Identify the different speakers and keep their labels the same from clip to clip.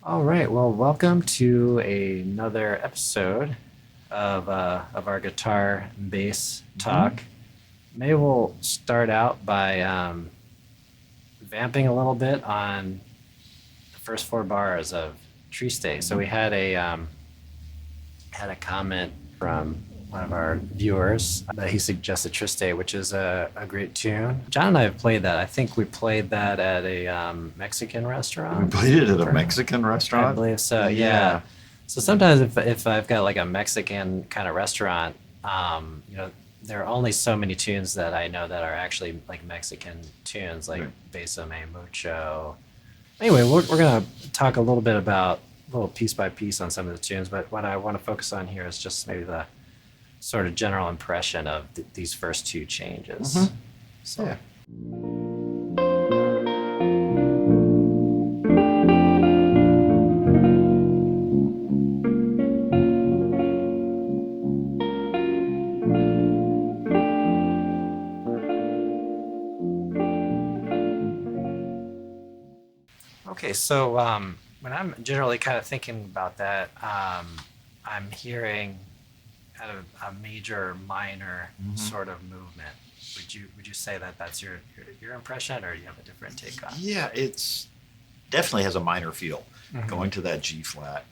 Speaker 1: All right. Well, welcome to another episode of our guitar and bass
Speaker 2: hmm
Speaker 1: talk. Maybe we'll start out by vamping a little bit on the first four bars of Triste. So we
Speaker 2: hmm
Speaker 1: had a comment from one of our viewers that he suggested Triste, which is a great tune. John and I have played that. I think we played that at a Mexican
Speaker 2: We
Speaker 1: restaurant.
Speaker 2: played it at a
Speaker 1: Or
Speaker 2: Mexican
Speaker 1: I
Speaker 2: restaurant.
Speaker 1: believe so. Yeah.
Speaker 2: Yeah.
Speaker 1: So sometimes if I've got like a Mexican kind of restaurant, there are only so many tunes that I know that are actually like Mexican tunes, like
Speaker 2: Right.
Speaker 1: Besame Mucho. Anyway, we're gonna talk a little bit about a little piece by piece on some of the tunes, but what I want to focus on here is just maybe the sort of general impression of these first two changes.
Speaker 2: hmm
Speaker 1: So
Speaker 2: Yeah.
Speaker 1: okay, so when I'm generally kind of thinking about that, I'm hearing kind of a major minor
Speaker 2: hmm
Speaker 1: sort of movement. Would you say that that's your impression, or do you have a different take on
Speaker 2: Yeah. It's definitely has a minor feel
Speaker 1: it? Mm-hmm.
Speaker 2: going to that G flat,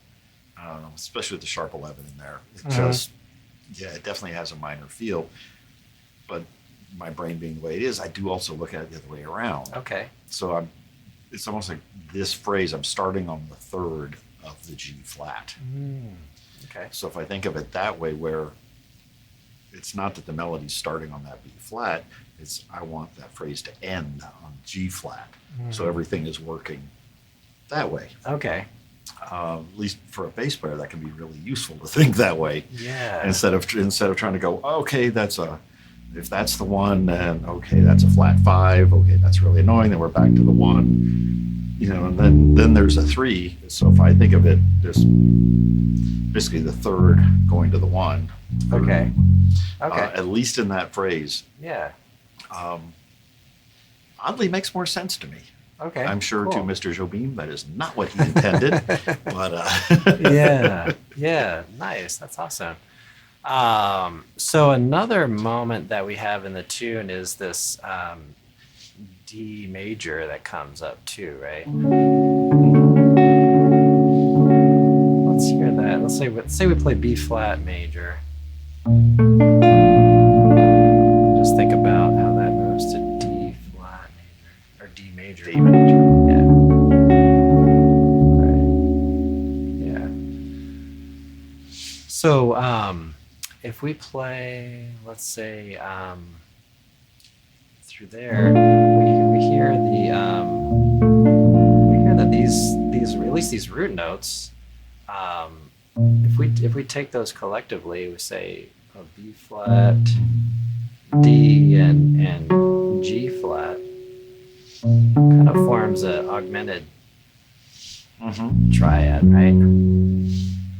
Speaker 2: especially with the sharp 11 in there. It
Speaker 1: Mm-hmm.
Speaker 2: just, yeah, it definitely has a minor feel. But my brain being the way it is, I do also look at it the other way around.
Speaker 1: Okay.
Speaker 2: So it's almost like this phrase, I'm starting on the third of the G flat.
Speaker 1: Mm. Okay.
Speaker 2: So if I think of it that way, where it's not that the melody's starting on that B flat, it's I want that phrase to end on G flat. So
Speaker 1: Mm.
Speaker 2: everything is working that way.
Speaker 1: Okay.
Speaker 2: At least for a bass player, that can be really useful to think that way
Speaker 1: Yeah.
Speaker 2: instead of trying to go, okay, if that's the one, then okay, that's a flat five. Okay, that's really annoying. Then we're back to the one, and then there's a three. So if I think of it just basically the third going to the one,
Speaker 1: Okay. Okay.
Speaker 2: at least in that phrase,
Speaker 1: Yeah.
Speaker 2: um, oddly makes more sense to me.
Speaker 1: Okay.
Speaker 2: I'm sure to
Speaker 1: Cool.
Speaker 2: Mr. Jobim that is not what he intended, but
Speaker 1: Yeah. Yeah. Nice. That's awesome. So another moment that we have in the tune is this D major that comes up too, right? Let's hear that. Let's say we play B flat major. Just think about how that moves to D flat major or D major.
Speaker 2: D major.
Speaker 1: Yeah. Right. Yeah. So if we play, let's say through there, we hear that these at least these root notes. Um, if we take those collectively, we say a B flat, D, and G flat, kind of forms an augmented
Speaker 2: Mm-hmm.
Speaker 1: triad, right?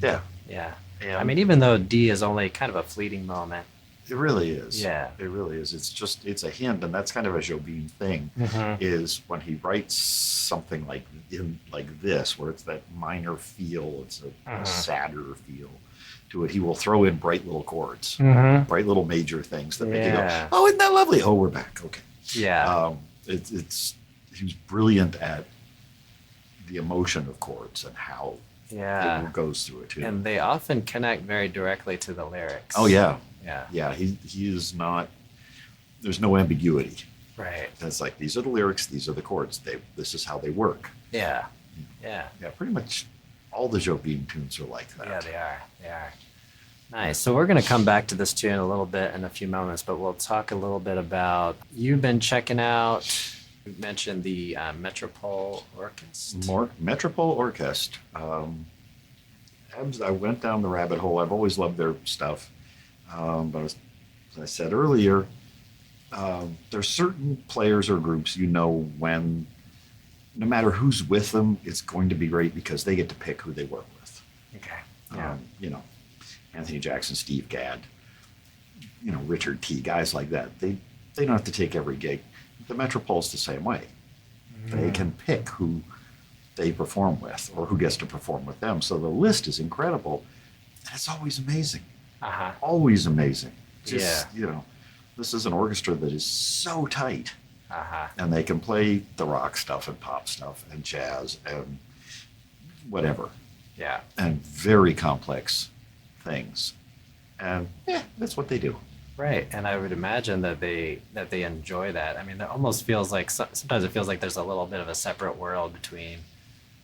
Speaker 2: Yeah,
Speaker 1: Yeah. I
Speaker 2: and
Speaker 1: mean, even though D is only kind of a fleeting moment.
Speaker 2: it really is.
Speaker 1: Yeah.
Speaker 2: It really is. It's a hint, and that's kind of a Jobim thing.
Speaker 1: Mm-hmm.
Speaker 2: Is when he writes something like this, where it's that minor feel, it's a
Speaker 1: Mm-hmm.
Speaker 2: sadder feel to it. He will throw in bright little chords,
Speaker 1: Mm-hmm.
Speaker 2: bright little major things that make you go,
Speaker 1: Yeah.
Speaker 2: "Oh, isn't that lovely?" Oh, we're back. Okay.
Speaker 1: Yeah.
Speaker 2: It's he was brilliant at the emotion of chords and how
Speaker 1: Yeah.
Speaker 2: it goes through it too.
Speaker 1: And they often connect very directly to the lyrics.
Speaker 2: Oh yeah,
Speaker 1: Yeah.
Speaker 2: yeah. He is not. There's no ambiguity.
Speaker 1: Right.
Speaker 2: It's like these are the lyrics, these are the chords. This is how they work.
Speaker 1: Yeah. Yeah.
Speaker 2: Yeah, pretty much all the Jobim tunes are like that.
Speaker 1: Yeah, they are. They are. Nice. So we're going to come back to this tune a little bit in a few moments, but we'll talk a little bit about you've been checking out. You mentioned the Metropole Orchestra.
Speaker 2: More Metropole Orchestra. I went down the rabbit hole. I've always loved their stuff, but as I said earlier, there's certain players or groups when, no matter who's with them, it's going to be great because they get to pick who they work with.
Speaker 1: Okay. Yeah.
Speaker 2: Anthony Jackson, Steve Gadd, Richard T, guys like that. They don't have to take every gig. The Metropole's the same way. They can pick who they perform with or who gets to perform with them. So the list is incredible. And it's always amazing.
Speaker 1: Uh-huh.
Speaker 2: Always amazing. Just,
Speaker 1: Yeah.
Speaker 2: you know, this is an orchestra that is so tight.
Speaker 1: Uh-huh.
Speaker 2: And they can play the rock stuff and pop stuff and jazz and whatever.
Speaker 1: Yeah.
Speaker 2: And very complex things. And yeah, that's what they do.
Speaker 1: Right. And I would imagine that they enjoy that. I mean, it almost feels like sometimes it feels like there's a little bit of a separate world between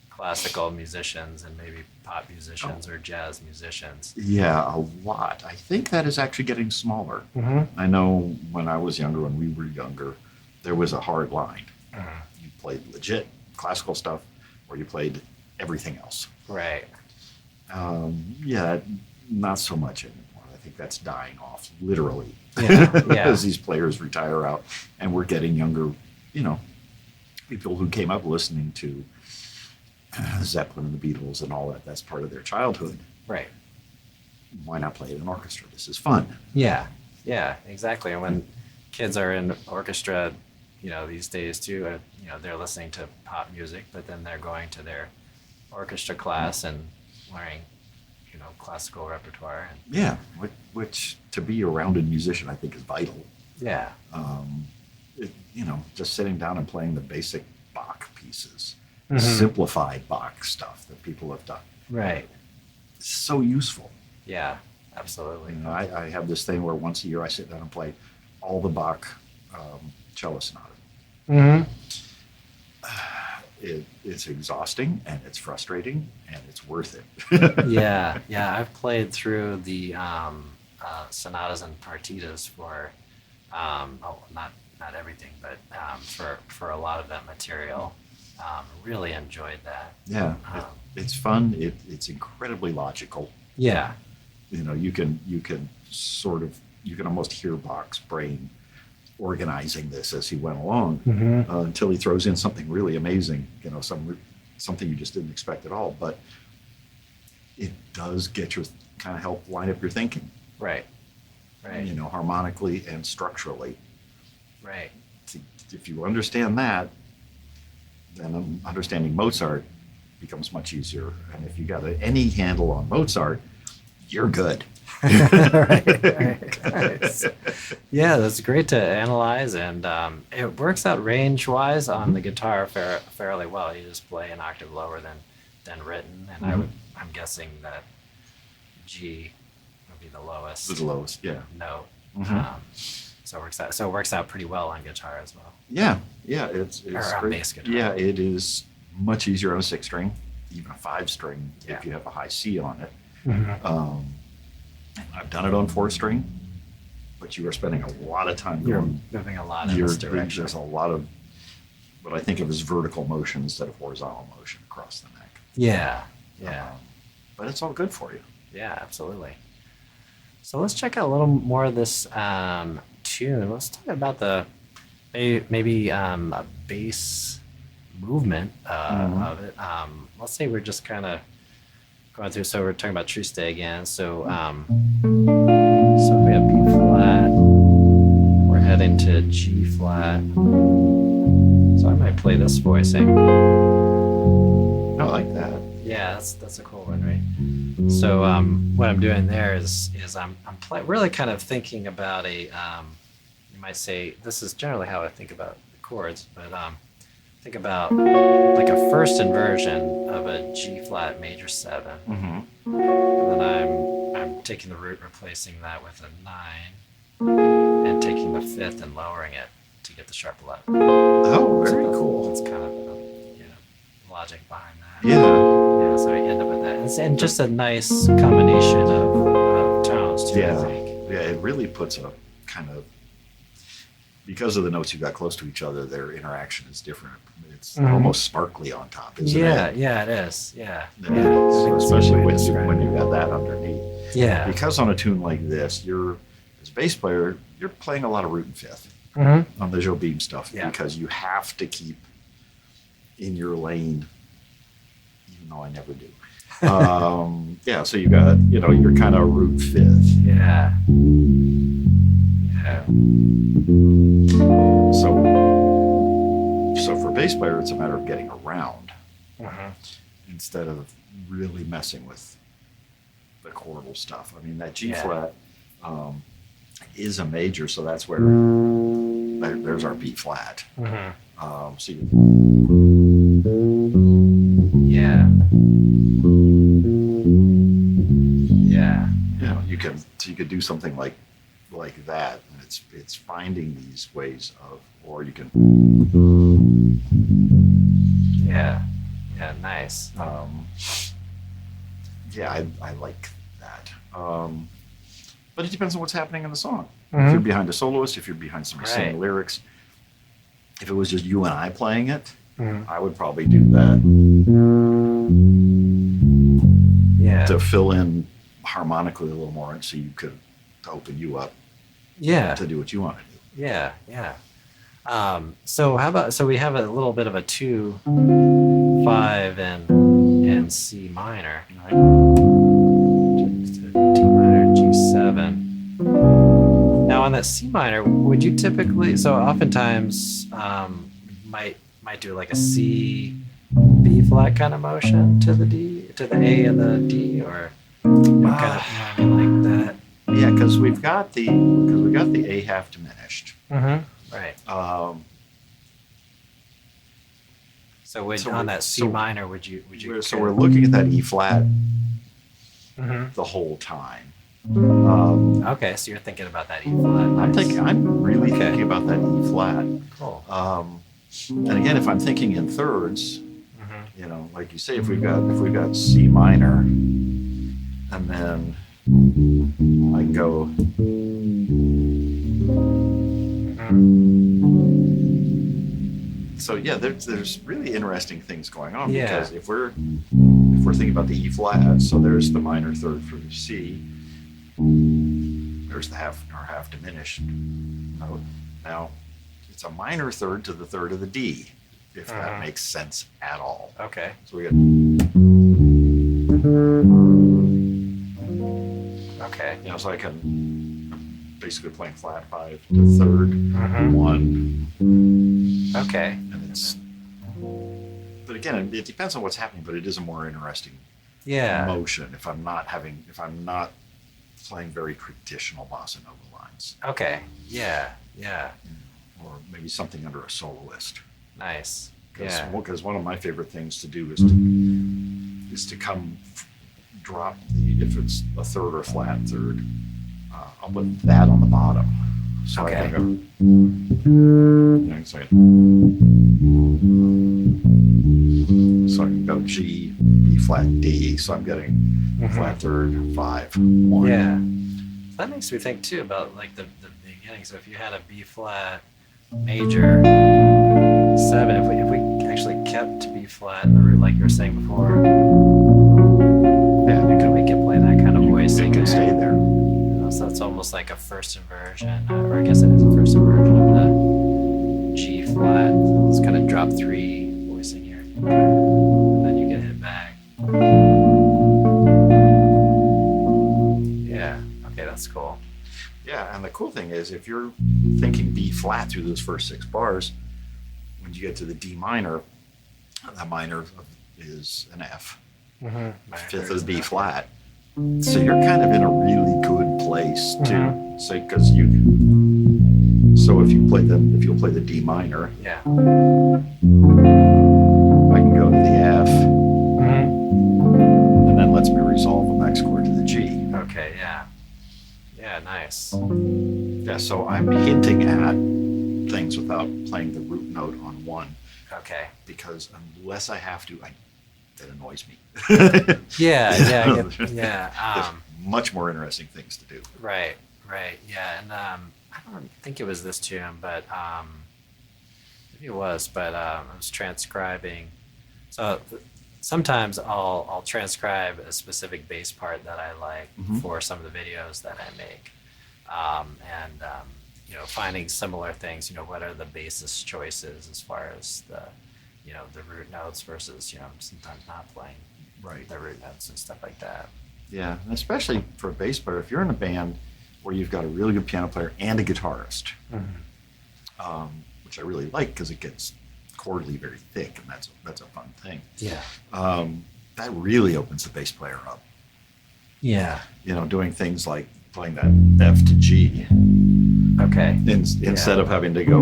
Speaker 1: classical musicians and maybe pop musicians or jazz musicians.
Speaker 2: Yeah, a lot. I think that is actually getting smaller.
Speaker 1: Mm-hmm.
Speaker 2: I know when I was younger, when we were younger, there was a hard line.
Speaker 1: Mm-hmm.
Speaker 2: You played legit classical stuff or you played everything else.
Speaker 1: Right.
Speaker 2: Yeah, not so much anymore. I think that's dying off, literally,
Speaker 1: Yeah. Yeah.
Speaker 2: as these players retire out. And we're getting younger, you know, people who came up listening to Zeppelin and the Beatles and all that. That's part of their childhood.
Speaker 1: Right.
Speaker 2: Why not play in an orchestra? This is fun.
Speaker 1: Yeah. Yeah. Exactly. And when kids are in orchestra, these days too, they're listening to pop music, but then they're going to their orchestra class and learning, classical repertoire. And
Speaker 2: Yeah, which to be a rounded musician, I think is vital.
Speaker 1: yeah.
Speaker 2: Just sitting down and playing the basic Bach pieces,
Speaker 1: Mhm.
Speaker 2: simplified Bach stuff that people have done.
Speaker 1: Right.
Speaker 2: It's so useful.
Speaker 1: Yeah. Absolutely.
Speaker 2: I have this thing where once a year I sit down and play all the Bach cello sonatas.
Speaker 1: Mm-hmm.
Speaker 2: It's exhausting and it's frustrating and it's worth it.
Speaker 1: Yeah. Yeah. I've played through the sonatas and partitas for, not everything, but for a lot of that material. Really enjoyed that.
Speaker 2: Yeah, it's fun. It's incredibly logical.
Speaker 1: Yeah.
Speaker 2: You can almost hear Bach's brain organizing this as he went along
Speaker 1: Mm-hmm.
Speaker 2: until he throws in something really amazing. Something you just didn't expect at all. But it does get your kind of help line up your thinking.
Speaker 1: Right. Right.
Speaker 2: Harmonically and structurally.
Speaker 1: Right.
Speaker 2: If you understand that, then understanding Mozart becomes much easier. And if you got any handle on Mozart, you're good.
Speaker 1: right. Yeah, that's great to analyze, and it works out range-wise on the guitar fairly well. You just play an octave lower than written, and
Speaker 2: Mhm.
Speaker 1: I'm guessing that G would be the lowest
Speaker 2: The lowest, yeah.
Speaker 1: note.
Speaker 2: Mhm.
Speaker 1: So it works out pretty well on guitar as well.
Speaker 2: Yeah, it's
Speaker 1: Or on
Speaker 2: great.
Speaker 1: bass guitar.
Speaker 2: Yeah, it is much easier on a 6-string, even a 5-string
Speaker 1: Yeah.
Speaker 2: if you have a high C on it.
Speaker 1: Mm-hmm.
Speaker 2: I've done it on 4-string, but you are spending a lot of time
Speaker 1: You're
Speaker 2: going.
Speaker 1: moving a lot in this direction.
Speaker 2: There's a lot of what I think of as vertical motion instead of horizontal motion across the neck.
Speaker 1: Yeah, yeah.
Speaker 2: But it's all good for you.
Speaker 1: Yeah, absolutely. So let's check out a little more of this tune. Let's talk about maybe a bass movement
Speaker 2: Mhm.
Speaker 1: of it. Let's say we're just kind of going through. So we're talking about Triste again. So so if we have B flat, we're heading to G flat. So I might play this voicing.
Speaker 2: I like that.
Speaker 1: Yeah, that's a cool one, right? So what I'm doing there is I'm really kind of thinking about you might say this is generally how I think about the chords, but think about like a first inversion of a G flat major 7,
Speaker 2: Mm-hmm.
Speaker 1: and then I'm taking the root, replacing that with a 9, and taking the 5th and lowering it to get the sharp 11.
Speaker 2: Oh,
Speaker 1: So
Speaker 2: very cool.
Speaker 1: That's kind of logic behind that.
Speaker 2: Yeah.
Speaker 1: Yeah, so I end up with that. And just a nice combination of tones, too,
Speaker 2: Yeah.
Speaker 1: I think.
Speaker 2: Yeah, it really puts a kind of, because of the notes you've got close to each other, their interaction is different. It's
Speaker 1: Mhm.
Speaker 2: almost sparkly on top, isn't
Speaker 1: Yeah,
Speaker 2: it?
Speaker 1: yeah, it is. Yeah.
Speaker 2: Yeah.
Speaker 1: I think that's a
Speaker 2: Especially
Speaker 1: good way
Speaker 2: when
Speaker 1: to describe
Speaker 2: when
Speaker 1: it.
Speaker 2: you got that underneath.
Speaker 1: Yeah.
Speaker 2: Because on a tune like this, as a bass player, you're playing a lot of root and fifth
Speaker 1: Mm-hmm.
Speaker 2: on the Joe Beam stuff
Speaker 1: Yeah.
Speaker 2: because you have to keep in your lane, even though I never do. Yeah, so you got, you're kind of root fifth.
Speaker 1: Yeah. Yeah.
Speaker 2: So for a bass player, it's a matter of getting around. instead of really messing with the chordal stuff. I mean, that G
Speaker 1: Yeah.
Speaker 2: flat is a major, so that's where there's our B flat. So you,
Speaker 1: Yeah. Yeah.
Speaker 2: you could do something like that, and it's finding these ways of, or you can
Speaker 1: Yeah. Yeah. Nice.
Speaker 2: I like that. But it depends on what's happening in the song. If you're behind a soloist, if you're behind somebody singing
Speaker 1: Right.
Speaker 2: lyrics, if it was just you and I playing it, I would probably do that
Speaker 1: Yeah.
Speaker 2: to fill in harmonically a little more, and so you could to open you up
Speaker 1: Yeah.
Speaker 2: to do what you want to do.
Speaker 1: Yeah. Yeah. So how about, so we have a little bit of a 2, 5, and C minor. D minor, G7. Now on that C minor, would you typically, so oftentimes might do like a C, B flat kind of motion to the D, to the A and the D, or kind of, I mean, like that.
Speaker 2: Yeah, because we got the A half diminished.
Speaker 1: Right. So
Speaker 2: So
Speaker 1: on
Speaker 2: we-
Speaker 1: that C
Speaker 2: so-
Speaker 1: minor, would you?
Speaker 2: So we're looking at that E flat the whole time.
Speaker 1: Okay, so you're thinking about that E flat.
Speaker 2: I'm really
Speaker 1: Okay.
Speaker 2: thinking about that E flat.
Speaker 1: Cool.
Speaker 2: And again, if I'm thinking in thirds, like you say, if we've got C minor, and then I go. So yeah, there's really interesting things going on,
Speaker 1: Yeah.
Speaker 2: because if we're thinking about the E flat, so there's the minor third for the C. There's the half diminished note. Now it's a minor third to the third of the D, if that makes sense at all.
Speaker 1: Okay.
Speaker 2: So we got
Speaker 1: Okay.
Speaker 2: so I can basically playing flat 5 to third, 1,
Speaker 1: Okay.
Speaker 2: and it's. But again, it depends on what's happening. But it is a more interesting
Speaker 1: Yeah.
Speaker 2: motion if I'm not playing very traditional bossa nova lines,
Speaker 1: Okay. Yeah. Yeah.
Speaker 2: or maybe something under a soloist.
Speaker 1: Nice. Yeah.
Speaker 2: Because one of my favorite things to do is to drop if it's a third or flat third, I'll put that on the bottom. So
Speaker 1: Okay.
Speaker 2: I can so I can go G, B flat, D. So I'm getting flat third, 5, 1.
Speaker 1: Yeah. That makes me think too about like the beginning. So if you had a B flat major 7, if we actually kept B flat in the root, like you were saying before,
Speaker 2: Yeah,
Speaker 1: we could play that kind of
Speaker 2: it
Speaker 1: voicing.
Speaker 2: can stay there.
Speaker 1: So it's almost like a first inversion, or I guess it is a first inversion of the G flat. It's kind of drop 3 voicing here, and then you get hit back. Yeah. Okay, that's cool.
Speaker 2: Yeah, and the cool thing is, if you're thinking B flat through those first 6 bars, when you get to the D minor, that minor is an F, fifth of the B flat. So you're kind of in a really good place to say, because you. So if you'll play the D minor,
Speaker 1: Yeah.
Speaker 2: I can go to the F, and then lets me resolve the next chord to the G.
Speaker 1: Okay. Yeah. Yeah. Nice.
Speaker 2: Yeah, so I'm hinting at things without playing the root note on 1.
Speaker 1: Okay.
Speaker 2: Because unless I have to, that annoys me.
Speaker 1: Yeah. Yeah. I get-
Speaker 2: There's
Speaker 1: yeah.
Speaker 2: much more interesting things to do.
Speaker 1: Right, right, yeah, and I don't think it was this tune, but maybe it was, but I was transcribing. So sometimes I'll transcribe a specific bass part that I like for some of the videos that I make, and finding similar things. What are the bassist choices as far as the root notes versus sometimes not playing the root notes and stuff like that.
Speaker 2: Yeah, and especially for a bass player, if you're in a band where you've got a really good piano player and a guitarist, which I really like because it gets chordally very thick, and that's a fun thing.
Speaker 1: Yeah.
Speaker 2: That really opens the bass player up.
Speaker 1: Yeah.
Speaker 2: Doing things like playing that F to G
Speaker 1: Okay.
Speaker 2: instead of having to go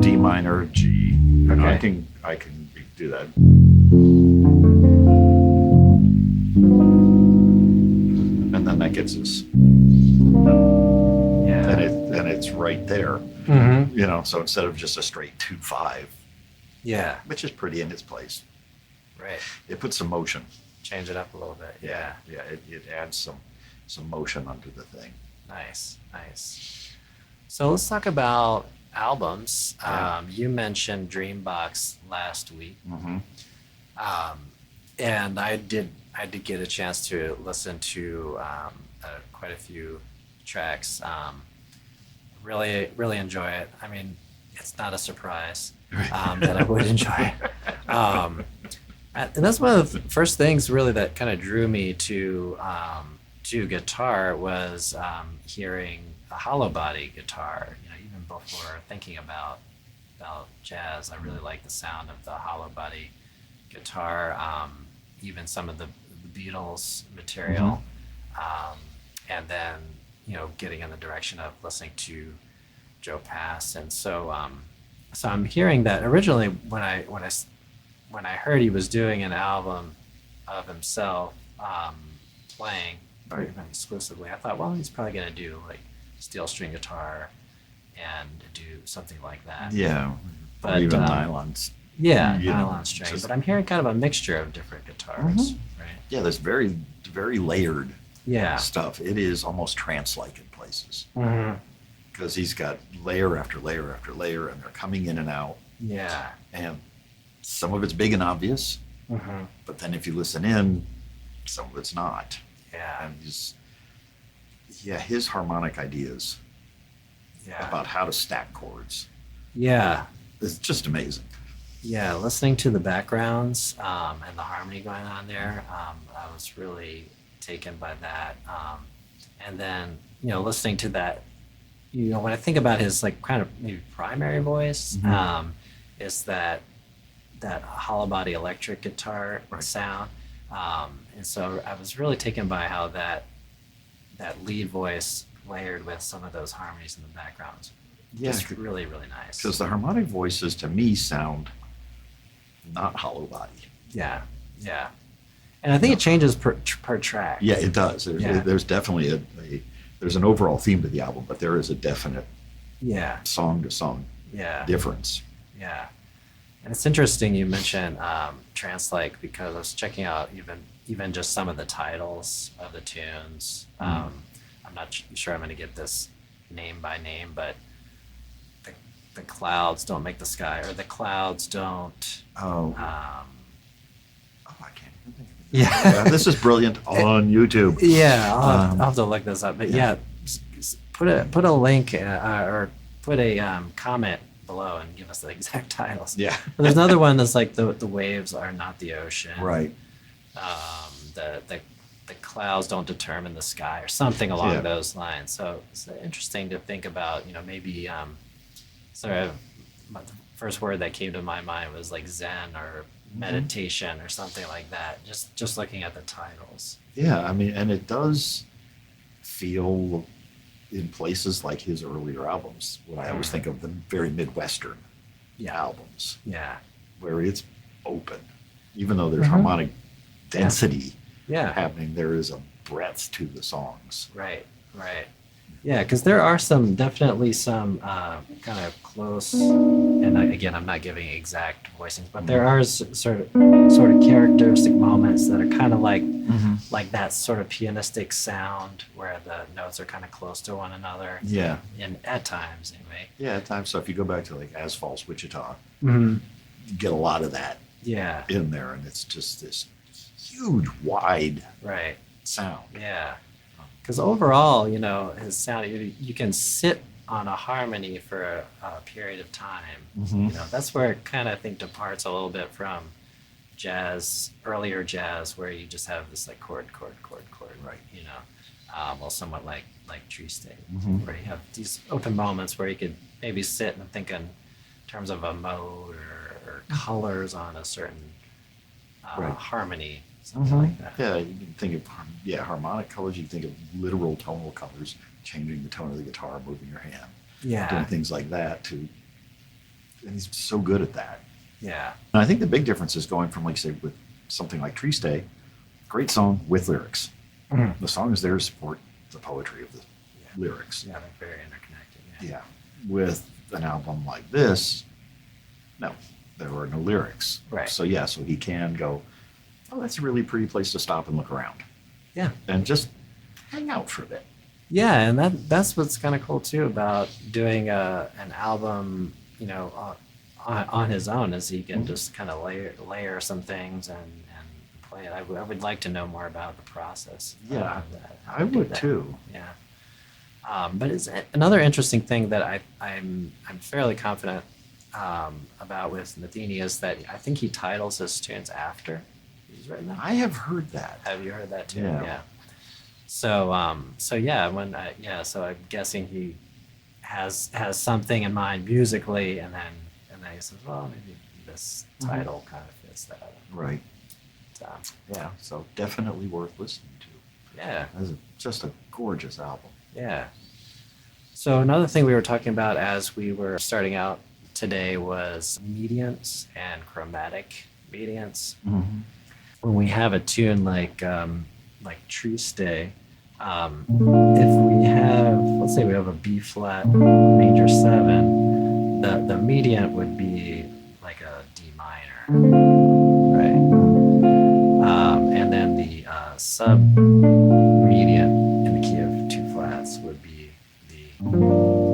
Speaker 2: D minor G.
Speaker 1: Okay.
Speaker 2: I can do that. And then that gets us,
Speaker 1: Yeah.
Speaker 2: and it's right there.
Speaker 1: Mm-hmm.
Speaker 2: So instead of just a straight 2/5,
Speaker 1: Yeah.
Speaker 2: which is pretty in its place,
Speaker 1: Right.
Speaker 2: it puts some motion.
Speaker 1: Change it up a little bit. Yeah.
Speaker 2: Yeah, it adds some motion onto the thing.
Speaker 1: Nice. Nice. So let's talk about albums.
Speaker 2: Yeah.
Speaker 1: You mentioned Dreambox last week.
Speaker 2: Mm-hmm.
Speaker 1: And I did get a chance to listen to quite a few tracks. Really enjoy it. I mean, it's not a surprise that I would enjoy it. And that's one of the first things really that kind of drew me to guitar was hearing a hollow body guitar. Even before thinking about jazz, I really like the sound of the hollow body guitar. Even some of the Beatles material, and then getting in the direction of listening to Joe Pass, and so I'm hearing that originally when I heard he was doing an album of himself playing even exclusively, I thought, well, he's probably going to do like steel string guitar and do something like that.
Speaker 2: Yeah,
Speaker 1: but
Speaker 2: or even nylons.
Speaker 1: Yeah, nylon string. But I'm hearing kind of a mixture of different guitars, right?
Speaker 2: Yeah, there's very, very layered
Speaker 1: Yeah.
Speaker 2: stuff. It is almost trance-like in places
Speaker 1: Mm-hmm.
Speaker 2: because he's got layer after layer after layer, and they're coming in and out.
Speaker 1: Yeah.
Speaker 2: And some of it's big and obvious,
Speaker 1: Mm-hmm.
Speaker 2: but then if you listen in, some of it's not.
Speaker 1: Yeah.
Speaker 2: And his harmonic ideas
Speaker 1: Yeah.
Speaker 2: about how to stack chords
Speaker 1: Yeah.
Speaker 2: is just amazing.
Speaker 1: Yeah, listening to the backgrounds and the harmony going on there, I was really taken by that. And then, listening to that, when I think about his like kind of maybe primary voice, is that hollow body electric guitar sound. And so I was really taken by how that lead voice layered with some of those harmonies in the background.
Speaker 2: Yeah,
Speaker 1: Just really, really nice.
Speaker 2: because the harmonic voices to me sound not hollow body.
Speaker 1: Yeah, yeah. And I think it changes per track.
Speaker 2: Yeah, it does. There's definitely there's an overall theme to the album, but there is a definite
Speaker 1: Yeah,
Speaker 2: song to song
Speaker 1: yeah,
Speaker 2: difference.
Speaker 1: yeah. And it's interesting you mentioned Trance-like because I was checking out even just some of the titles of the tunes. I'm not sure I'm going to get this name by name, but the clouds don't make the sky, or the clouds don't.
Speaker 2: Oh, I can't even think of it.
Speaker 1: Yeah.
Speaker 2: This is brilliant on YouTube.
Speaker 1: Yeah, I'll have to look this up. But yeah, put a link or put a comment below and give us the exact titles.
Speaker 2: Yeah.
Speaker 1: But there's another one that's like the waves are not the ocean.
Speaker 2: Right.
Speaker 1: The clouds don't determine the sky, or something along
Speaker 2: Yeah.
Speaker 1: those lines. So it's interesting to think about. Maybe sort of the first word that came to my mind was like Zen or meditation or something like that. Just looking at the titles.
Speaker 2: Yeah, I mean, and it does feel in places like his earlier albums, what I always think of the very Midwestern albums,
Speaker 1: Yeah.
Speaker 2: where it's open. Even though there's harmonic density
Speaker 1: Yeah.
Speaker 2: happening, there is a breadth to the songs.
Speaker 1: Right. Yeah, because there are definitely some kind of close, and again, I'm not giving exact voicings, but there are sort of characteristic moments that are kind of like that sort of pianistic sound where the notes are kind of close to one another.
Speaker 2: Yeah.
Speaker 1: And at times, anyway.
Speaker 2: Yeah, at times. So if you go back to like Asphalt Wichita,
Speaker 1: Mm-hmm.
Speaker 2: you get a lot of that
Speaker 1: Yeah.
Speaker 2: in there, and it's just this huge, wide
Speaker 1: Right.
Speaker 2: sound.
Speaker 1: Yeah. Because overall, his sound, you can sit on a harmony for a period of time. That's where it kind of, I think, departs a little bit from earlier jazz, where you just have this like chord,
Speaker 2: Right.
Speaker 1: well, somewhat like Tree State, where you have these open moments where you could maybe sit and think terms of a mode or colors on a certain
Speaker 2: Right.
Speaker 1: harmony, something like that.
Speaker 2: Yeah, you can think of harmonic colors. You can think of literal tonal colors, changing the tone of the guitar, moving your hand, doing
Speaker 1: Yeah,
Speaker 2: things like that. And he's so good at that.
Speaker 1: yeah,
Speaker 2: And I think the big difference is going from, like, say, with something like Tree Stay, great song with lyrics.
Speaker 1: Mhm.
Speaker 2: The song is there to support the poetry of the lyrics.
Speaker 1: yeah. They're very interconnected.
Speaker 2: Yeah. With an album like this, no, there were no lyrics.
Speaker 1: Right.
Speaker 2: So so he can go, oh, that's a really pretty place to stop and look around
Speaker 1: Yeah.
Speaker 2: and just hang out for a bit.
Speaker 1: Yeah, and that's what's kind of cool too about doing an album, on his own, is he can just kind of layer some things and play it. I would like to know more about the process.
Speaker 2: Yeah,
Speaker 1: of that, how
Speaker 2: I
Speaker 1: to do
Speaker 2: would
Speaker 1: that.
Speaker 2: too.
Speaker 1: Yeah. But it's another interesting thing that I'm fairly confident about with Matheny is that I think he titles his tunes after he's written them.
Speaker 2: I have heard that.
Speaker 1: Have you heard that too?
Speaker 2: Yeah.
Speaker 1: So yeah, so I'm guessing he has something in mind musically, and then he says, well, maybe this title kind of fits that.
Speaker 2: Right.
Speaker 1: Yeah,
Speaker 2: So definitely worth listening to.
Speaker 1: yeah,
Speaker 2: That's just a gorgeous album.
Speaker 1: yeah. So another thing we were talking about as we were starting out today was mediants and chromatic mediants.
Speaker 2: Mm-hmm.
Speaker 1: When we have a tune like Tree Stay, if we have, let's say we have a B flat major 7, the mediant would be like a D minor, right? And then the sub mediant in the key of 2 flats would be the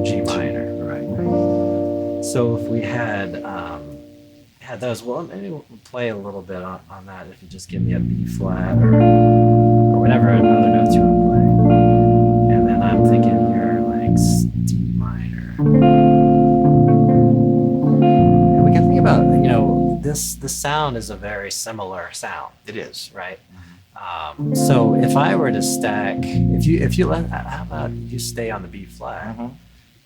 Speaker 1: G minor, right? So if we had those, well, maybe we'll play a little bit on that. If you just give me a B flat or whatever other notes you want to play, and then I'm thinking you're like D minor. And we can think about this sound is a very similar sound,
Speaker 2: It is.
Speaker 1: right? So if I were to stack, if you let, how about you stay on the B flat,
Speaker 2: Mhm.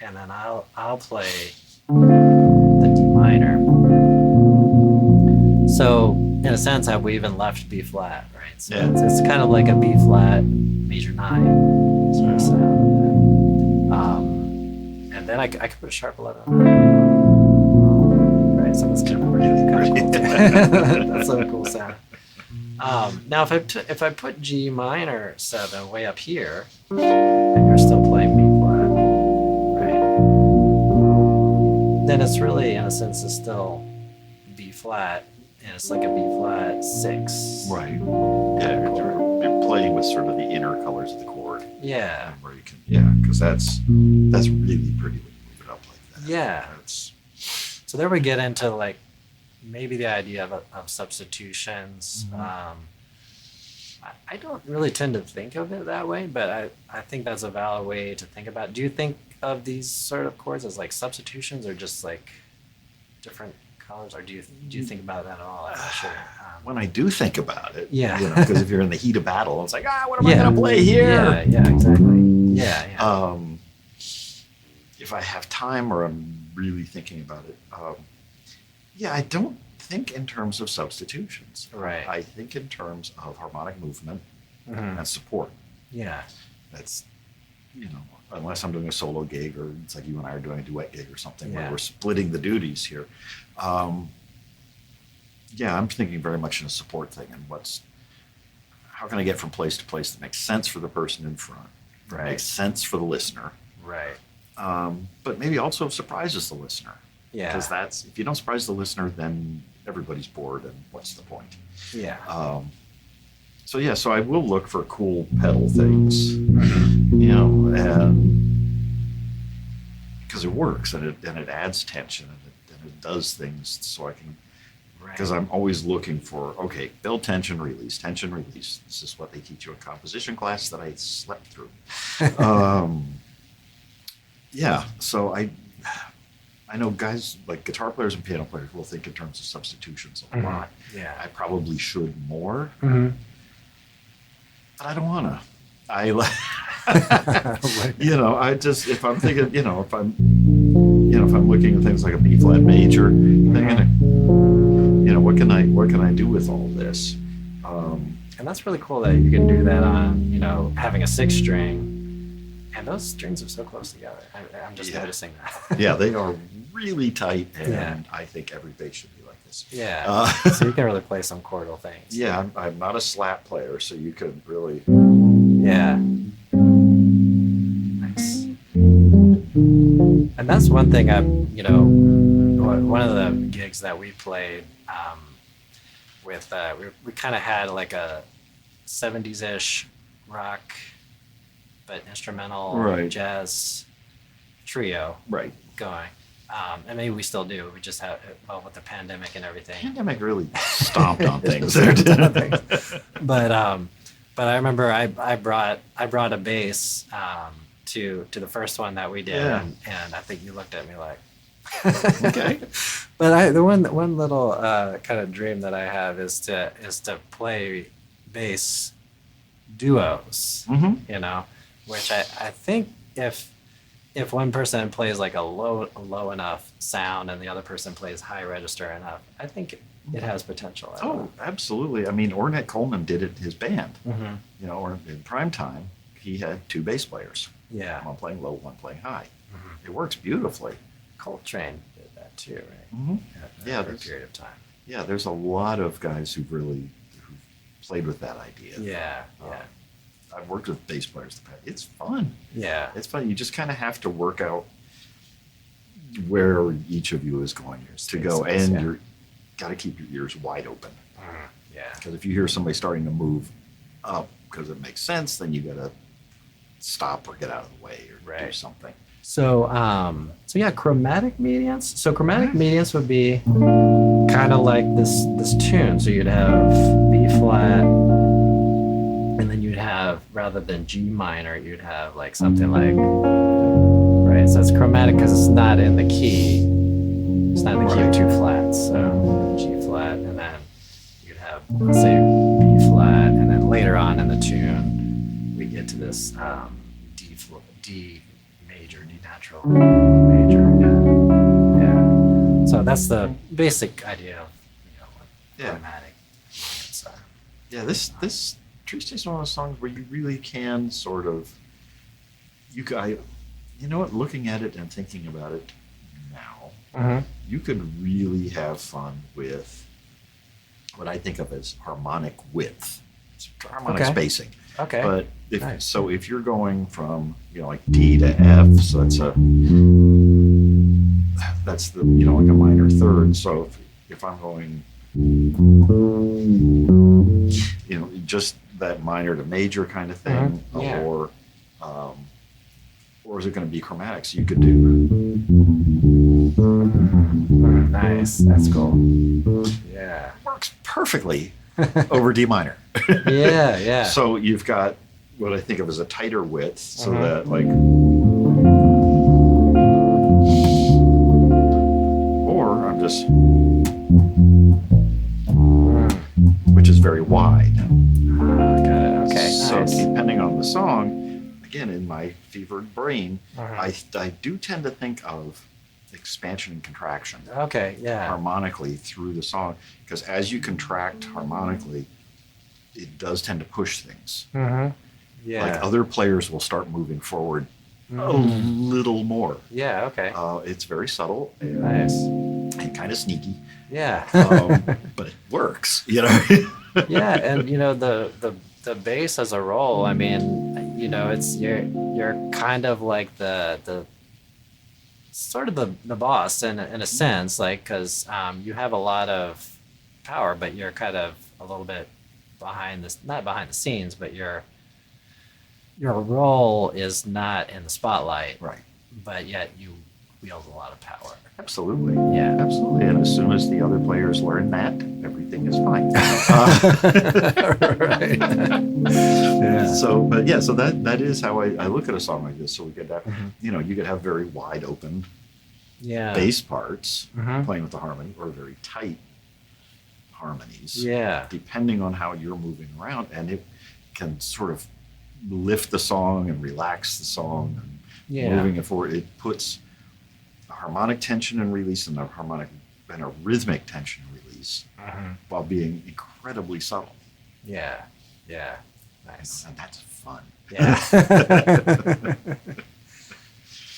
Speaker 1: and then I'll play the D minor. So in a sense, I've even left B flat, right? So
Speaker 2: Yeah.
Speaker 1: it's kind of like a B flat major 9 sort of sound. And then I could put a sharp 11 on that. Right, so that's kind of cool too. That's a cool sound. Now if I put G minor 7 way up here, and you're still playing B flat, right? Then it's really, in a sense, it's still B flat, and it's like a B flat 6.
Speaker 2: Right. Yeah, you're playing with sort of the inner colors of the chord.
Speaker 1: Yeah.
Speaker 2: Where you can, because that's really pretty when you move it up like that.
Speaker 1: Yeah.
Speaker 2: That's,
Speaker 1: So there we get into like maybe the idea of substitutions.
Speaker 2: Mhm.
Speaker 1: I don't really tend to think of it that way, but I think that's a valid way to think about it. Do you think of these sort of chords as like substitutions or just like different colors, or do you think about that at all? I'm not sure.
Speaker 2: when I do think about it,
Speaker 1: Yeah.
Speaker 2: because if you're in the heat of battle, it's like, what am I going to play here?
Speaker 1: Yeah, exactly. Yeah.
Speaker 2: If I have time or I'm really thinking about it, I don't think in terms of substitutions.
Speaker 1: Right.
Speaker 2: I think in terms of harmonic movement
Speaker 1: Mhm.
Speaker 2: and support.
Speaker 1: Yeah.
Speaker 2: That's, unless I'm doing a solo gig or it's like you and I are doing a duet gig or something where
Speaker 1: Yeah.
Speaker 2: we're splitting the duties here. I'm thinking very much in a support thing and how can I get from place to place that makes sense for the person in front,
Speaker 1: Right.
Speaker 2: makes sense for the listener,
Speaker 1: Right.
Speaker 2: but maybe also surprises the listener.
Speaker 1: Yeah.
Speaker 2: Because if you don't surprise the listener, then everybody's bored and what's the point?
Speaker 1: Yeah.
Speaker 2: So I will look for cool pedal things,
Speaker 1: Mm-hmm.
Speaker 2: and because it works and it adds tension and it does things so I can, because I'm always looking for, okay, build tension, release. This is what they teach you in composition class that I slept through. So I know guys like guitar players and piano players will think in terms of substitutions a
Speaker 1: Mhm.
Speaker 2: lot.
Speaker 1: Yeah.
Speaker 2: I probably should more,
Speaker 1: Mm-hmm.
Speaker 2: but I don't want to. I just, if I'm thinking, if I'm, if I'm looking at things like a B flat major, thinking, what can I do with all this?
Speaker 1: And that's really cool that you can do that on, having a 6 string. And those strings are so close together. I'm just noticing that.
Speaker 2: Yeah, they are really tight, and
Speaker 1: Yeah.
Speaker 2: I think every bass should be like this.
Speaker 1: Yeah. So you can really play some chordal things.
Speaker 2: Yeah, I'm not a slap player, so you could really.
Speaker 1: Yeah. Nice. And that's one thing one of the gigs that we played with, we kind of had like a 70s-ish rock, but instrumental
Speaker 2: Right.
Speaker 1: jazz trio
Speaker 2: Right.
Speaker 1: going. And maybe we still do. We just have, with the pandemic and everything.
Speaker 2: Pandemic really stomped on things.
Speaker 1: But I remember I brought a bass to the first one that we did,
Speaker 2: Yeah.
Speaker 1: and I think you looked at me like,
Speaker 2: Okay.
Speaker 1: But the one little kind of dream that I have is to play bass duos,
Speaker 2: Mm-hmm.
Speaker 1: which I think if one person plays like a low enough sound and the other person plays high register enough, I think it has potential.
Speaker 2: Oh, absolutely. I mean, Ornette Coleman did it in his band.
Speaker 1: Mm-hmm.
Speaker 2: Or in prime time, he had 2 bass players.
Speaker 1: Yeah.
Speaker 2: One playing low, one playing high.
Speaker 1: Mhm.
Speaker 2: It works beautifully.
Speaker 1: Coltrane did that too, right?
Speaker 2: Mm-hmm. Yeah,
Speaker 1: For a
Speaker 2: there's-
Speaker 1: period of time.
Speaker 2: Yeah, there's a lot of guys who've played with that idea.
Speaker 1: Yeah, yeah,
Speaker 2: I've worked with bass players. It's fun.
Speaker 1: yeah.
Speaker 2: It's fun. You just kind of have to work out where each of you is going to go,
Speaker 1: Makes sense,
Speaker 2: and
Speaker 1: yeah.
Speaker 2: you're got to keep your ears wide open.
Speaker 1: Yeah.
Speaker 2: Because if you hear somebody starting to move up because it makes sense, then you got to stop or get out of the way or do
Speaker 1: Right.
Speaker 2: something.
Speaker 1: So, yeah, chromatic medians. So chromatic medians would be kind of like this tune. So you'd have B flat, and then you'd have, rather than G minor, you'd have like something like, right? So it's chromatic because it's not in the key. It's not in the key of 2 flats. So G flat, and then you'd have, let's say, B flat, and then later on in the tune, we get to this D major, D natural major. Yeah. So that's the basic idea of what
Speaker 2: Yeah.
Speaker 1: chromatic medians are.
Speaker 2: Yeah, this Tree Station is one of those songs where you really can sort of looking at it and thinking about it now, you could really have fun with what I think of as harmonic width. It's harmonic
Speaker 1: Okay.
Speaker 2: spacing.
Speaker 1: Okay.
Speaker 2: But
Speaker 1: Nice.
Speaker 2: if you're going from like D to F, so that's the like a minor third. So if I'm going just that minor to major kind of thing,
Speaker 1: Yeah.
Speaker 2: or is it going to be chromatic? So you could do
Speaker 1: Nice. That's cool. Yeah.
Speaker 2: works perfectly over D minor.
Speaker 1: Yeah. Yeah.
Speaker 2: So you've got what I think of as a tighter width, so that or I'm just, which is very wide.
Speaker 1: Got it. Okay.
Speaker 2: So
Speaker 1: Nice.
Speaker 2: depending on the song, again, in my fevered brain,
Speaker 1: Mhm.
Speaker 2: I do tend to think of expansion and contraction
Speaker 1: Okay. Yeah.
Speaker 2: harmonically through the song, because as you contract harmonically, it does tend to push things.
Speaker 1: Yeah.
Speaker 2: Like other players will start moving forward a
Speaker 1: Mhm.
Speaker 2: little more.
Speaker 1: Yeah. Okay.
Speaker 2: It's very subtle and,
Speaker 1: Nice.
Speaker 2: and kind of sneaky,
Speaker 1: Yeah.
Speaker 2: but it works.
Speaker 1: Yeah, and the bass as a role, I mean, it's you're kind of like the sort of the boss in a sense, like, because you have a lot of power, but you're kind of a little bit not behind the scenes, but your role is not in the spotlight,
Speaker 2: Right.
Speaker 1: but yet you wield a lot of power.
Speaker 2: Absolutely.
Speaker 1: Yeah.
Speaker 2: Absolutely. And as soon as the other players learn that, everything is fine.
Speaker 1: Right. Yeah.
Speaker 2: So that is how I look at a song like this. So we could have, you could have very wide open
Speaker 1: Yeah.
Speaker 2: bass parts
Speaker 1: Mhm.
Speaker 2: playing with the harmony, or very tight harmonies,
Speaker 1: Yeah.
Speaker 2: depending on how you're moving around, and it can sort of lift the song and relax the song and
Speaker 1: Yeah.
Speaker 2: moving it forward. It puts harmonic tension and release and a harmonic and a rhythmic tension and release while being incredibly subtle.
Speaker 1: Yeah. Yeah. Nice.
Speaker 2: And that's fun.
Speaker 1: Yeah.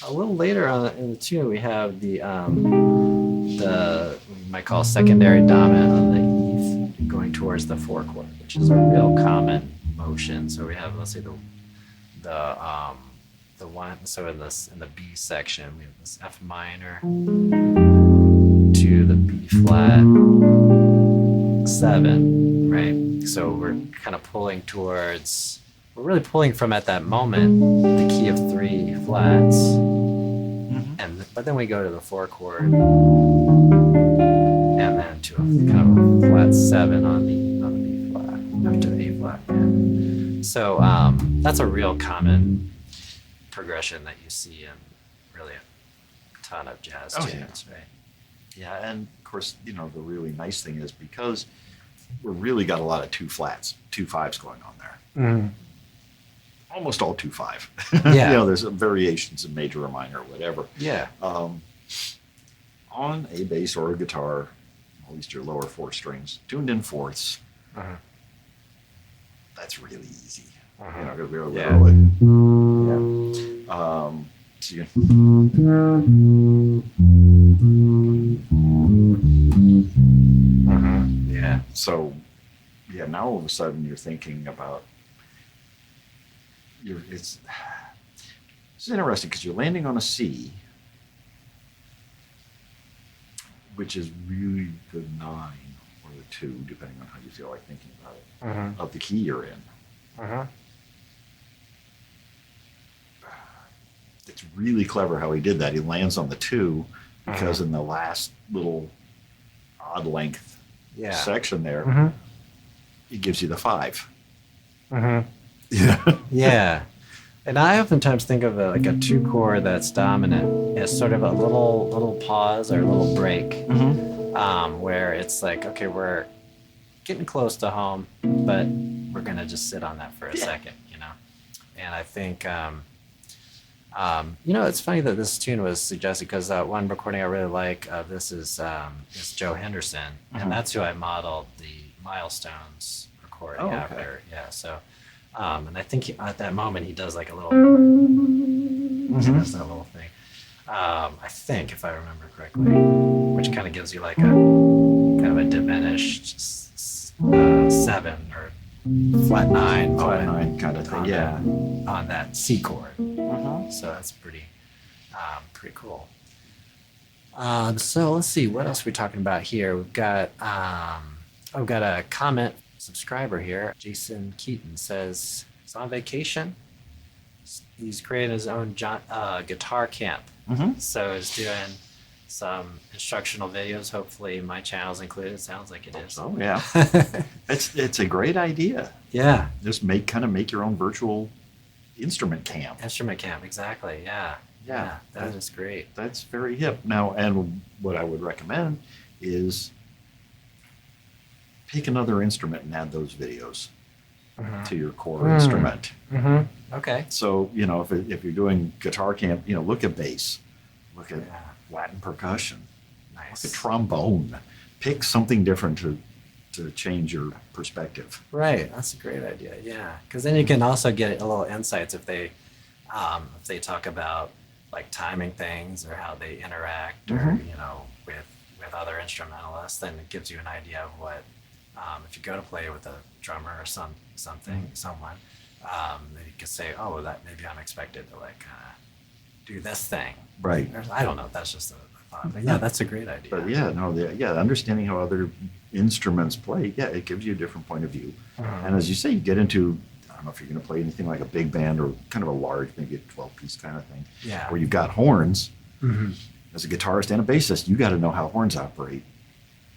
Speaker 1: A little later on in the tune, we have the we might call secondary dominant on the eve going towards the four chord, which is a real common motion. So we have, let's say, the one. So in the B section, we have this F minor to the B flat 7, right? So we're kind of pulling towards. We're really pulling from at that moment the key of 3 flats, but then we go to the 4 chord, and then to a kind of a flat 7 on the B flat after the A flat. Yeah. So that's a real common progression that you see in really a ton of jazz tunes, right?
Speaker 2: Yeah, and of course, the really nice thing is because we really got a lot of 2 flats, 2 5s going on there. Almost all 2/5.
Speaker 1: Yeah.
Speaker 2: There's variations in major or minor or whatever.
Speaker 1: Yeah.
Speaker 2: On a bass or a guitar, at least your lower 4 strings, tuned in fourths, that's really easy. Because we're literally. So
Speaker 1: Yeah.
Speaker 2: So, now all of a sudden you're thinking about it's interesting because you're landing on a C, which is really the 9 or the 2, depending on how you feel like thinking about it, of the key you're in. It's really clever how he did that. He lands on the 2 because in the last little odd length section there, he gives you the 5.
Speaker 1: Yeah. And I oftentimes think of a 2 chord that's dominant as sort of a little pause or a little break, where it's like, okay, we're getting close to home, but we're gonna just sit on that for a second, And I think, it's funny that this tune was suggested because one recording I really like of this is Joe Henderson, and that's who I modeled the Milestones recording after. Yeah, so. And I think at that moment he does like a little, he does that little thing. I think, if I remember correctly, which kind of gives you like a kind of a diminished 7 or flat 9,
Speaker 2: kind of thing.
Speaker 1: On that C chord. So that's pretty cool. So let's see, what else are we talking about here? We've got a comment. Subscriber here, Jason Keaton, says he's on vacation. He's creating his own guitar camp. So he's doing some instructional videos. Hopefully my channel's included. Sounds like it is.
Speaker 2: Oh yeah. It's a great idea.
Speaker 1: Yeah.
Speaker 2: Just make your own virtual instrument camp.
Speaker 1: Instrument camp, exactly. Yeah. That is great.
Speaker 2: That's very hip. Now, and what I would recommend is pick another instrument and add those videos to your core instrument.
Speaker 1: Okay.
Speaker 2: So, if you're doing guitar camp, look at bass, look at Latin percussion,
Speaker 1: Nice.
Speaker 2: look at trombone. Pick something different to change your perspective.
Speaker 1: Right. That's a great idea. Yeah. Because then you can also get a little insights if they talk about like timing things or how they interact or, with other instrumentalists, then it gives you an idea of what, if you go to play with a drummer or someone, then you could say, oh, that maybe I'm expected to do this thing.
Speaker 2: Right.
Speaker 1: I don't know. That's just a thought. But yeah, that's a great idea.
Speaker 2: But understanding how other instruments play, it gives you a different point of view. And as you say, you get into, I don't know if you're going to play anything like a big band or kind of a large, maybe a 12-piece kind of thing, where you've got horns. As a guitarist and a bassist, you got to know how horns operate,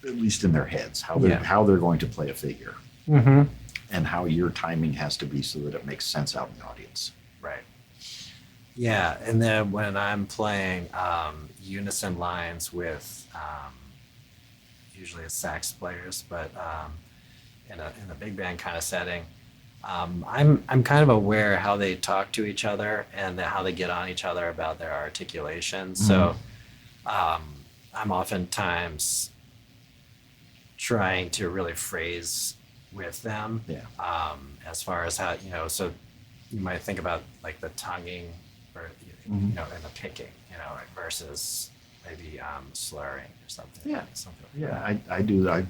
Speaker 2: at least in their heads, how they're going to play a figure, and how your timing has to be so that it makes sense out in the audience.
Speaker 1: Right. Yeah, and then when I'm playing unison lines with usually it's sax players, but in a big band kind of setting, I'm kind of aware how they talk to each other and how they get on each other about their articulation. So I'm oftentimes trying to really phrase with them.
Speaker 2: Yeah.
Speaker 1: As far as how, so you might think about like the tonguing or,
Speaker 2: Mhm.
Speaker 1: and the picking, versus maybe slurring or something.
Speaker 2: Yeah.
Speaker 1: Something like
Speaker 2: Yeah, I do. I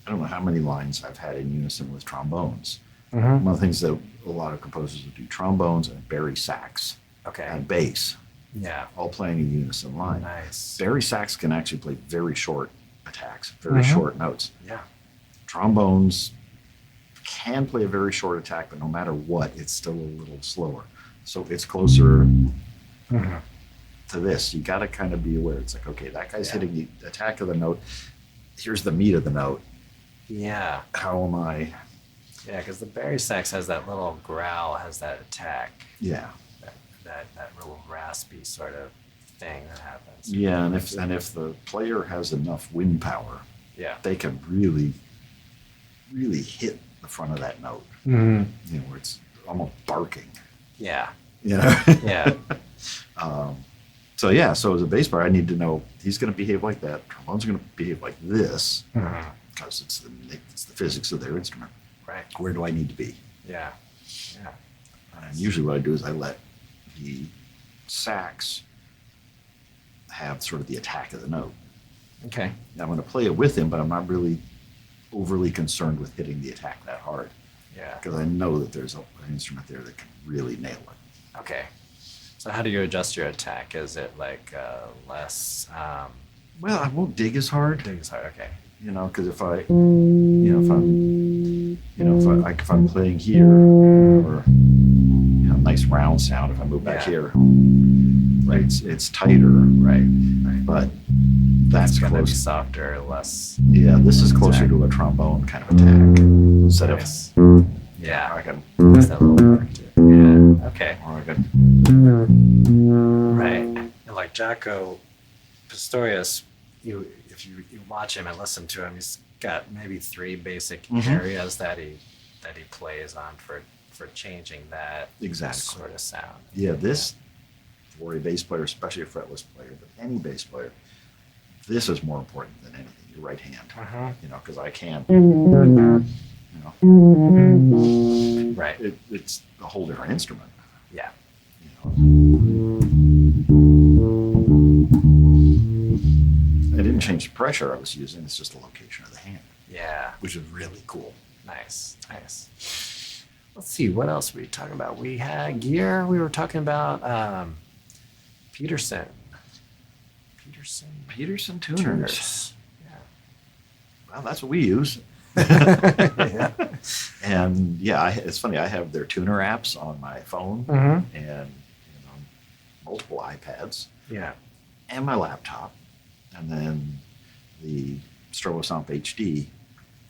Speaker 2: don't know how many lines I've had in unison with trombones.
Speaker 1: that. Mm-hmm.
Speaker 2: One of the things that a lot of composers will do, trombones and bari sax
Speaker 1: Okay.
Speaker 2: and bass,
Speaker 1: Yeah.
Speaker 2: all playing a unison line.
Speaker 1: Nice.
Speaker 2: Bari sax can actually play very short attacks, very
Speaker 1: Mhm.
Speaker 2: short notes.
Speaker 1: Yeah.
Speaker 2: Trombones can play a very short attack, but no matter what, it's still a little slower. So it's closer
Speaker 1: Mhm.
Speaker 2: to this. You got to kind of be aware. It's like, okay, that guy's
Speaker 1: Yeah.
Speaker 2: hitting the attack of the note. Here's the meat of the note.
Speaker 1: Yeah.
Speaker 2: How am I?
Speaker 1: Yeah, because the Barry sax has that little growl, has that attack,
Speaker 2: Yeah.
Speaker 1: that real raspy sort of thing that happens.
Speaker 2: Yeah, and if the player has enough wind power,
Speaker 1: Yeah.
Speaker 2: they can really, really hit the front of that note.
Speaker 1: Mm-hmm.
Speaker 2: You know, where it's almost barking.
Speaker 1: Yeah.
Speaker 2: You know.
Speaker 1: Yeah.
Speaker 2: So yeah, so as a bass player, I need to know he's going to behave like that. Trombone's going to behave like this
Speaker 1: Mhm.
Speaker 2: because it's the physics of their instrument.
Speaker 1: Right.
Speaker 2: Where do I need to be?
Speaker 1: Yeah. Yeah.
Speaker 2: And usually what I do is I let the sax have sort of the attack of the note.
Speaker 1: Okay.
Speaker 2: Now, I'm going to play it with him, but I'm not really overly concerned with hitting the attack that hard
Speaker 1: Yeah.
Speaker 2: because I know that there's an instrument there that can really nail it.
Speaker 1: Okay. So how do you adjust your attack? Is it like less?
Speaker 2: Well, I won't dig as hard,
Speaker 1: Things hard. Okay.
Speaker 2: you know, because if I, you know, if I'm, you know, if I'm playing here, or you know, nice round sound. If I move back
Speaker 1: Yeah.
Speaker 2: here, right, it's tighter,
Speaker 1: Right. Right.
Speaker 2: but that's
Speaker 1: It's gonna be
Speaker 2: close.
Speaker 1: softer, less.
Speaker 2: Yeah, this is closer
Speaker 1: Attack.
Speaker 2: to a trombone kind of attack instead of.
Speaker 1: Nice.
Speaker 2: I
Speaker 1: Yeah.
Speaker 2: can,
Speaker 1: There's that little work to it. Yeah. Okay.
Speaker 2: or I can.
Speaker 1: Right. And like Jaco Pastorius, if you watch him and listen to him, he's got maybe three basic
Speaker 2: Mhm.
Speaker 1: areas that he plays on for changing that
Speaker 2: Exactly.
Speaker 1: sort of sound.
Speaker 2: Yeah, this for a bass player, especially a fretless player, but any bass player, this is more important than anything. Your right hand,
Speaker 1: Uh-huh.
Speaker 2: you know, because I can't, you know,
Speaker 1: Right.
Speaker 2: it's a whole different instrument.
Speaker 1: Yeah.
Speaker 2: You know. I didn't change the pressure I was using. It's just the location of the hand,
Speaker 1: Yeah.
Speaker 2: which is really cool.
Speaker 1: Nice. Nice. Let's see. What else were we talking about? We had gear. We were talking about Peterson.
Speaker 2: Peterson tuners.
Speaker 1: Tuners.
Speaker 2: Well, that's what we use.
Speaker 1: Yeah.
Speaker 2: And yeah, it's funny. I have their tuner apps on my phone
Speaker 1: Mm-hmm.
Speaker 2: and multiple iPads
Speaker 1: Yeah.
Speaker 2: and my laptop, and then the Strobosomp HD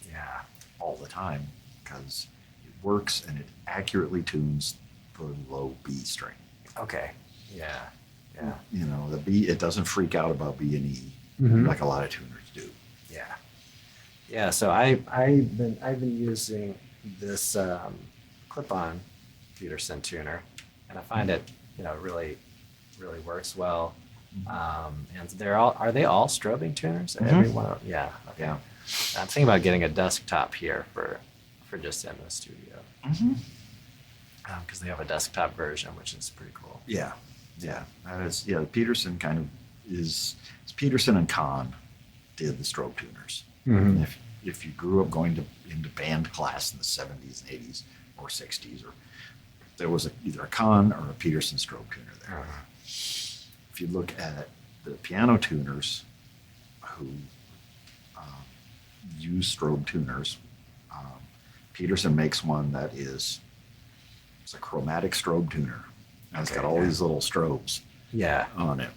Speaker 1: Yeah.
Speaker 2: all the time because it works and it accurately tunes the low B string.
Speaker 1: Okay. Yeah. Yeah.
Speaker 2: You know, the B, it doesn't freak out about B and E
Speaker 1: Mhm.
Speaker 2: like a lot of tuners do.
Speaker 1: Yeah. Yeah. So I've been using this clip-on Peterson tuner, and I find it really works well. And are they all strobing tuners?
Speaker 2: Mhm.
Speaker 1: Every one of them? Yeah. Okay.
Speaker 2: Yeah.
Speaker 1: I'm thinking about getting a desktop here for just in the studio
Speaker 2: Mm-hmm.
Speaker 1: because they have a desktop version, which is pretty cool.
Speaker 2: Yeah, yeah. That is, yeah, Peterson kind of it's Peterson and Kahn did the strobe tuners.
Speaker 1: Mhm.
Speaker 2: If you grew up going into band class in the 70s and 80s or 60s, or there was either a Kahn or a Peterson strobe tuner there.
Speaker 1: Uh-huh.
Speaker 2: If you look at the piano tuners who use strobe tuners, Peterson makes one that it's a chromatic strobe tuner. And it's
Speaker 1: Okay,
Speaker 2: got all
Speaker 1: yeah.
Speaker 2: these little strobes
Speaker 1: Yeah.
Speaker 2: on it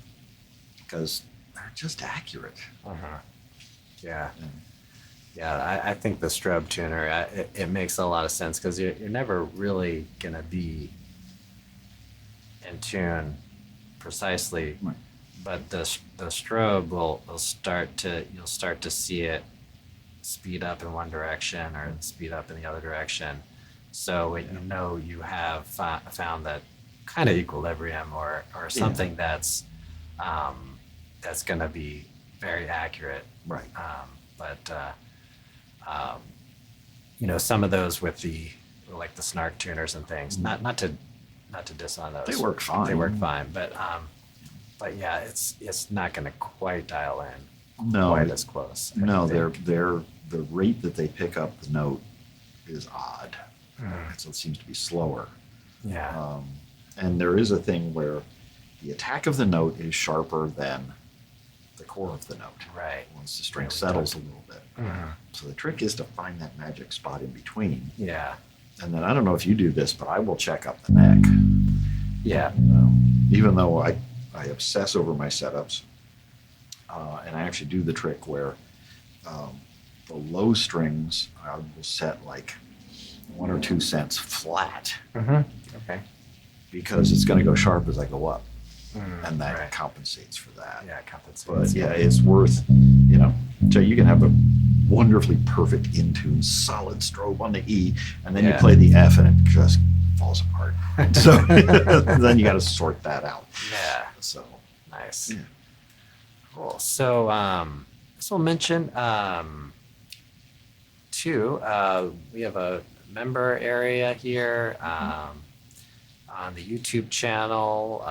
Speaker 2: because they're just accurate.
Speaker 1: Uh-huh. Yeah.
Speaker 2: And
Speaker 1: Yeah, I think the strobe tuner, it makes a lot of sense because you're never really going to be in tune precisely,
Speaker 2: Right.
Speaker 1: but the strobe you'll start to see it speed up in one direction or speed up in the other direction. So when you know you have found that kind of equilibrium or something that's that's going to be very accurate.
Speaker 2: Right.
Speaker 1: But you know, some of those with the like the snark tuners and things, not to diss on those.
Speaker 2: They work fine.
Speaker 1: They work fine, but yeah, it's not going to quite dial in
Speaker 2: No,
Speaker 1: quite as close. I
Speaker 2: no,
Speaker 1: think.
Speaker 2: the rate that they pick up the note is odd.
Speaker 1: Mm.
Speaker 2: So it seems to be slower.
Speaker 1: Yeah.
Speaker 2: And there is a thing where the attack of the note is sharper than the core of the note.
Speaker 1: Right.
Speaker 2: Once the string
Speaker 1: Really
Speaker 2: settles
Speaker 1: tough.
Speaker 2: a little bit.
Speaker 1: Mhm.
Speaker 2: So the trick is to find that magic spot in between.
Speaker 1: Yeah.
Speaker 2: And then I don't know if you do this, but I will check up the neck.
Speaker 1: Yeah.
Speaker 2: Even though I obsess over my setups, and I actually do the trick where the low strings I will set like 1 or 2 cents flat
Speaker 1: Mm-hmm. Okay.
Speaker 2: because it's going to go sharp as I go up,
Speaker 1: Mm,
Speaker 2: and that
Speaker 1: right.
Speaker 2: compensates for that.
Speaker 1: Yeah, compensates.
Speaker 2: But yeah, it's worth, you know, so you can have a wonderfully perfect in tune solid strobe on the E, and then you
Speaker 1: Yeah.
Speaker 2: play the F and it just falls apart. So then you got to sort that out.
Speaker 1: Yeah.
Speaker 2: So
Speaker 1: Nice.
Speaker 2: yeah.
Speaker 1: Cool. So, this will mention, too, we have a member area here, on the YouTube channel.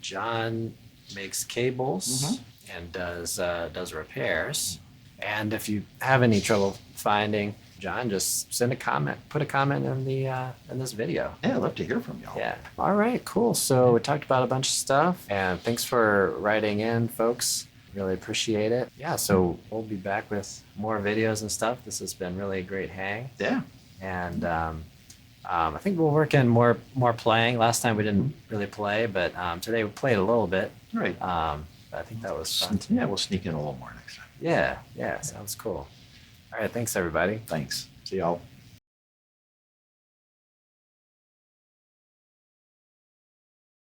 Speaker 1: John makes cables and does repairs. And if you have any trouble finding John, just send a comment, put a comment in the, in this video.
Speaker 2: Yeah, I'd love to hear from y'all.
Speaker 1: Yeah. All right, cool. So we talked about a bunch of stuff, and thanks for writing in, folks. Really appreciate it. Yeah, so we'll be back with more videos and stuff. This has been really a great hang.
Speaker 2: Yeah.
Speaker 1: And I think we'll work in more playing. Last time we didn't really play, but today we played a little bit.
Speaker 2: Right.
Speaker 1: I think that was fun.
Speaker 2: Yeah, we'll sneak in a little more next time.
Speaker 1: Yeah, sounds cool. All right, thanks everybody.
Speaker 2: Thanks. See y'all.